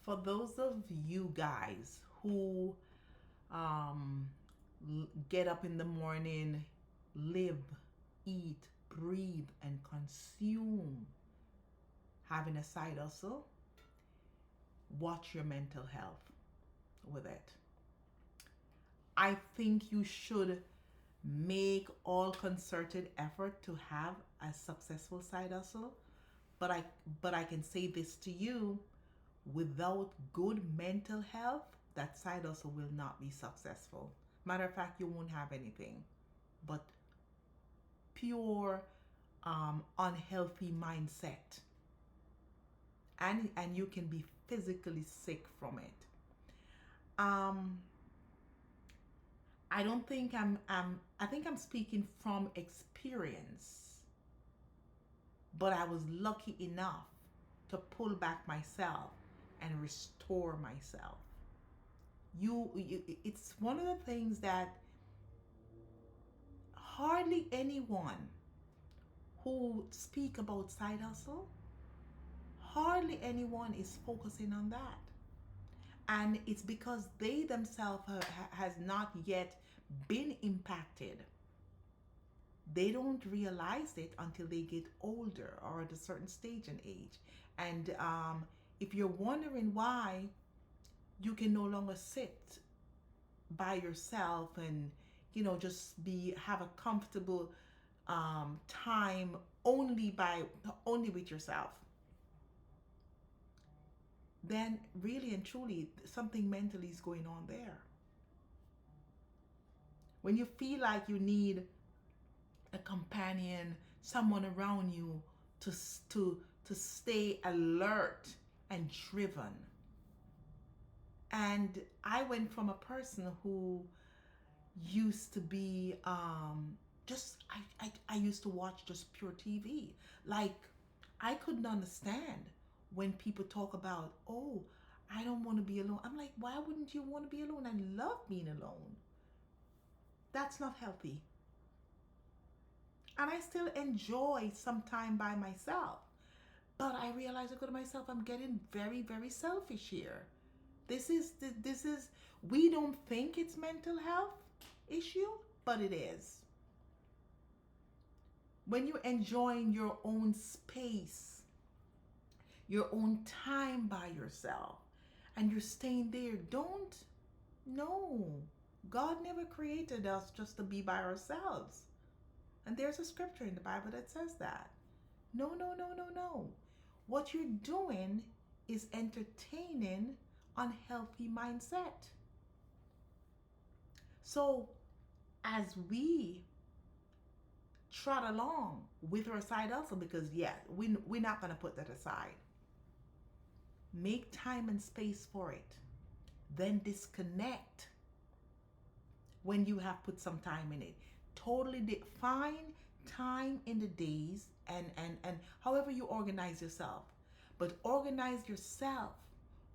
For those of you guys who um, get up in the morning, live, eat, breathe, and consume having a side hustle, watch your mental health with it. I think you should make all concerted effort to have a successful side hustle, but I can say this to you, without good mental health, that side hustle will not be successful. Matter of fact, you won't have anything but pure unhealthy mindset, and you can be physically sick from it. um I don't think I think I'm speaking from experience, but I was lucky enough to pull back myself and restore myself. It's one of the things that hardly anyone who speak about side hustle, hardly anyone is focusing on that. And it's because they themselves has not yet been impacted. They don't realize it until they get older or at a certain stage in age. And if you're wondering why you can no longer sit by yourself and just be have a comfortable time only with yourself, then really and truly something mentally is going on there. When you feel like you need a companion, someone around you to to stay alert and driven. And I went from a person who used to be just I used to watch just pure TV. Like, I couldn't understand when people talk about, oh, I don't want to be alone. I'm like, why wouldn't you want to be alone? I love being alone. That's not healthy. And I still enjoy some time by myself. But I realize, I go to myself, I'm getting very, very selfish here. This is we don't think it's mental health issue, but it is. When you're enjoying your own space, your own time by yourself, and you're staying there, don't, no. God never created us just to be by ourselves. And there's a scripture in the Bible that says that. No, no, no, no, no. What you're doing is entertaining unhealthy mindset. So as we trot along with our side hustle, because yeah, we're not going to put that aside. Make time and space for it. Then disconnect when you have put some time in it. Totally find time in the days and however you organize yourself. But organize yourself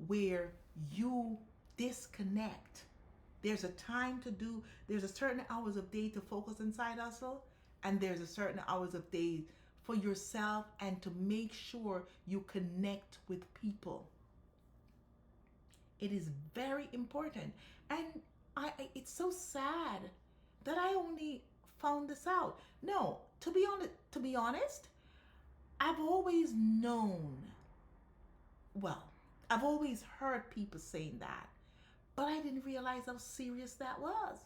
where you disconnect. There's a time to do, there's a certain hours of day to focus on side hustle, and there's a certain hours of day for yourself and to make sure you connect with people. It is very important. And it's so sad that I only found this out. No, to be honest, I've always known. Well, I've always heard people saying that, but I didn't realize how serious that was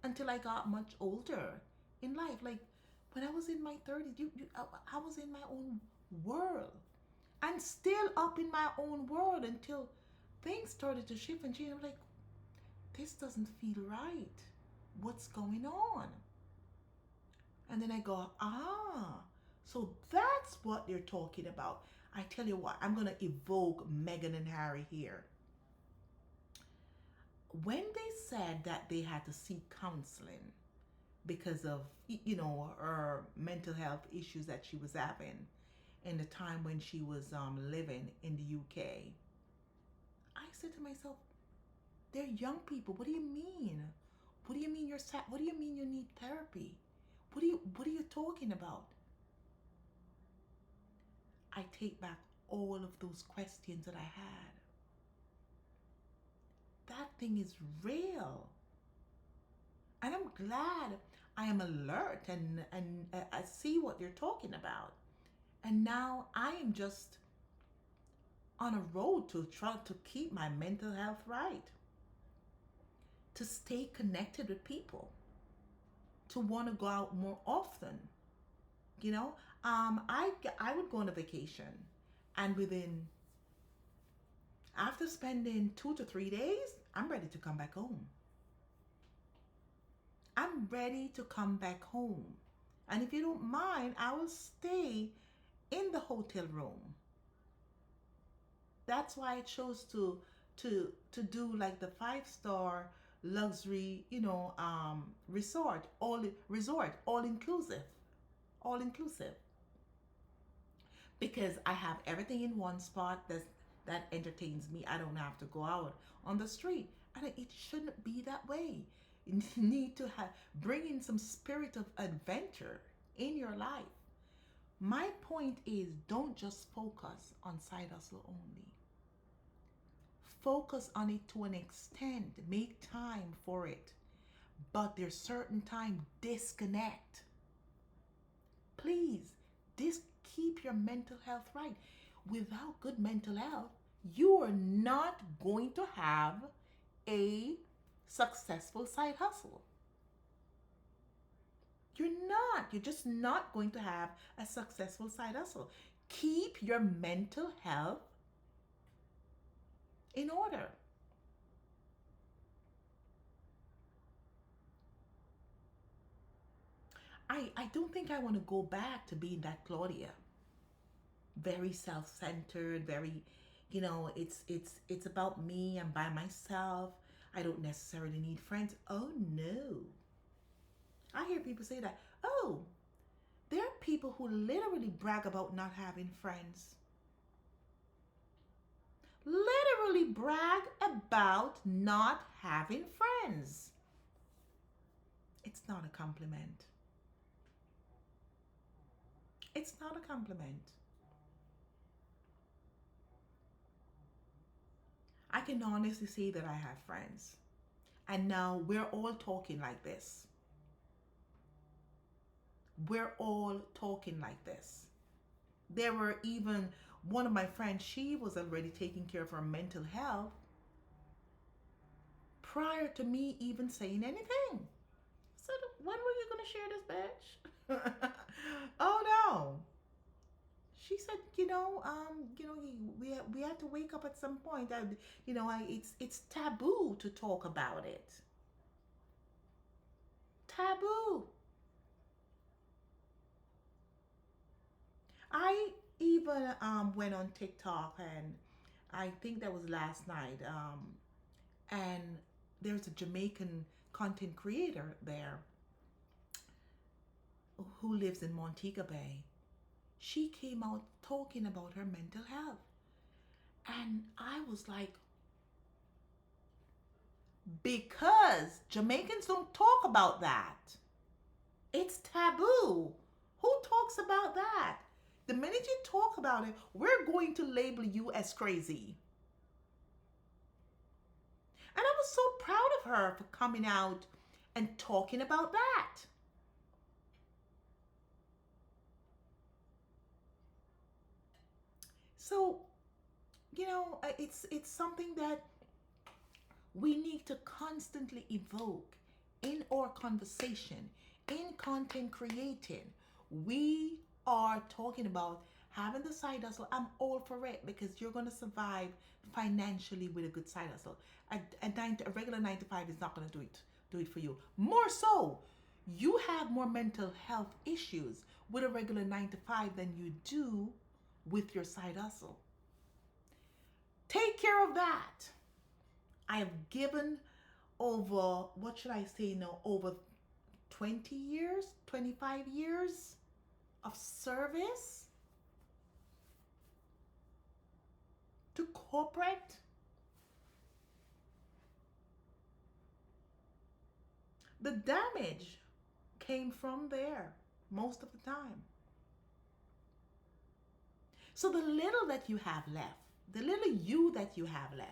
until I got much older in life. Like when I was in my 30s, I was in my own world and still up in my own world until things started to shift and change. I'm like, this doesn't feel right. What's going on? And then I go, so that's what they're talking about. I tell you what, I'm going to evoke Meghan and Harry here. When they said that they had to seek counseling because of, her mental health issues that she was having in the time when she was living in the UK, I said to myself, they're young people. What do you mean? What do you mean you're sad? What do you mean you need therapy? What are you talking about? I take back all of those questions that I had. that thing is real. And I'm glad I am alert and I see what you're talking about. And now I am just on a road to try to keep my mental health right, to stay connected with people, to want to go out more often. You know, I would go on a vacation, and within after spending 2 to 3 days, I'm ready to come back home. I'm ready to come back home. And if you don't mind, I will stay in the hotel room. That's why I chose to do like the 5 star luxury, resort, all inclusive, because I have everything in one spot that entertains me. I don't have to go out on the street, and it shouldn't be that way. You need to have bring in some spirit of adventure in your life. My point is, don't just focus on side hustle only. Focus on it to an extent. Make time for it. But there's certain time disconnect. Please, this keep your mental health right. Without good mental health, you are not going to have a successful side hustle. You're not. You're just not going to have a successful side hustle. Keep your mental health in order. I don't think I want to go back to being that Claudia. Very self-centered, very, it's about me. I'm by myself. I don't necessarily need friends. Oh no. I hear people say that. Oh, there are people who literally brag about not having friends. Literally brag about not having friends. It's not a compliment. It's not a compliment. I can honestly say that I have friends. And now we're all talking like this. We're all talking like this. There were even one of my friends, she was already taking care of her mental health prior to me even saying anything. I said, when were you going to share this, bitch? Oh no. She said, we had to wake up at some point. It's taboo to talk about it. Taboo. I even went on TikTok, and I think that was last night. And there's a Jamaican content creator there who lives in Montego Bay. She came out talking about her mental health. And I was like, because Jamaicans don't talk about that. It's taboo. Who talks about that? The minute you talk about it, we're going to label you as crazy. And I was so proud of her for coming out and talking about that. So, it's something that we need to constantly evoke in our conversation, in content creating. We are talking about having the side hustle. I'm all for it because you're going to survive financially with a good side hustle. A regular 9 to 5 is not going to do it for you. More so, you have more mental health issues with a regular 9 to 5 than you do with your side hustle. Take care of that. I have given over, what should I say now, over 20 years, 25 years of service to corporate. The damage came from there most of the time. So the little that you have left, the little you that you have left,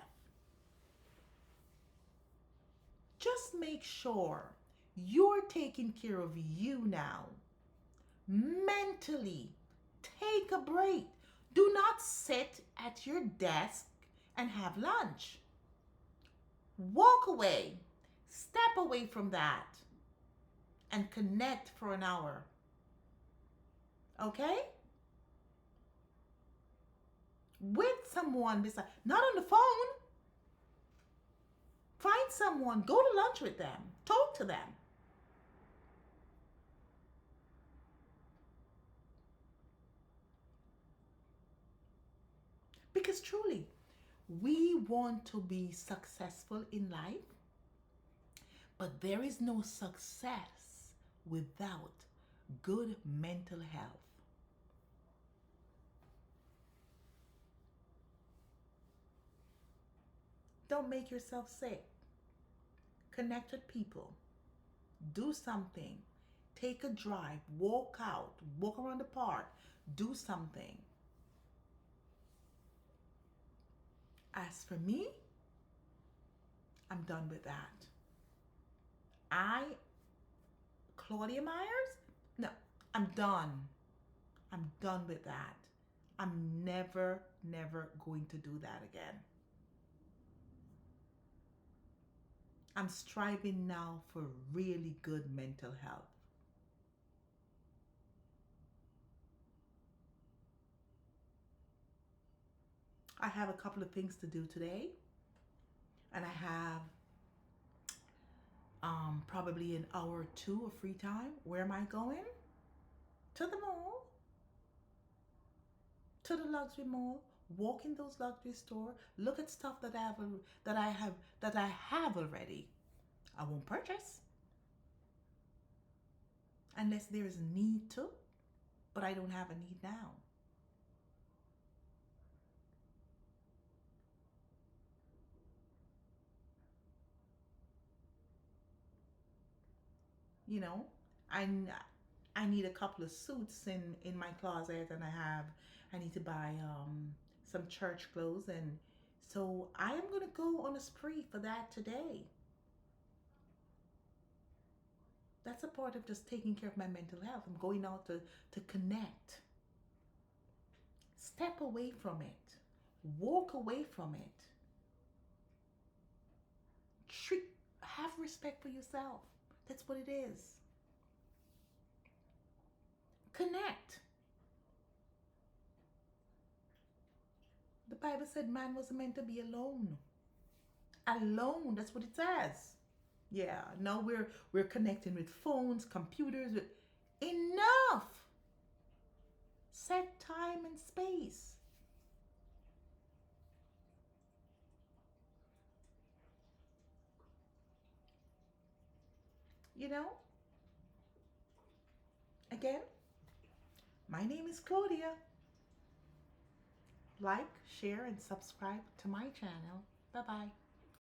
Just make sure you're taking care of you now. Mentally, take a break. Do not sit at your desk and have lunch. Walk away. Step away from that and connect for an hour. Okay? With someone beside, not on the phone. Find someone, go to lunch with them, talk to them. Because truly, we want to be successful in life, but there is no success without good mental health. Don't make yourself sick. Connect with people. Do something. Take a drive. Walk out. Walk around the park. Do something. As for me, I'm done with that. I, Claudia Myers? No, I'm done. I'm done with that. I'm never going to do that again. I'm striving now for really good mental health. I have a couple of things to do today, and I have probably an hour or two of free time. Where am I going? To the mall, to the luxury mall. Walk in those luxury store. Look at stuff that I have already. I won't purchase unless there is a need to, but I don't have a need now. You know, I I need a couple of suits in my closet, and I need to buy some church clothes, and so I am gonna go on a spree for that today. That's a part of just taking care of my mental health. I'm going out to connect. Step away from it. Walk away from it. Treat, have respect for yourself. That's what it is. Connect. The Bible said man wasn't meant to be alone. Alone, that's what it says. Yeah, now we're connecting with phones, computers, with enough. Set time and space. You know? Again, my name is Claudia. Like, share, and subscribe to my channel. Bye bye.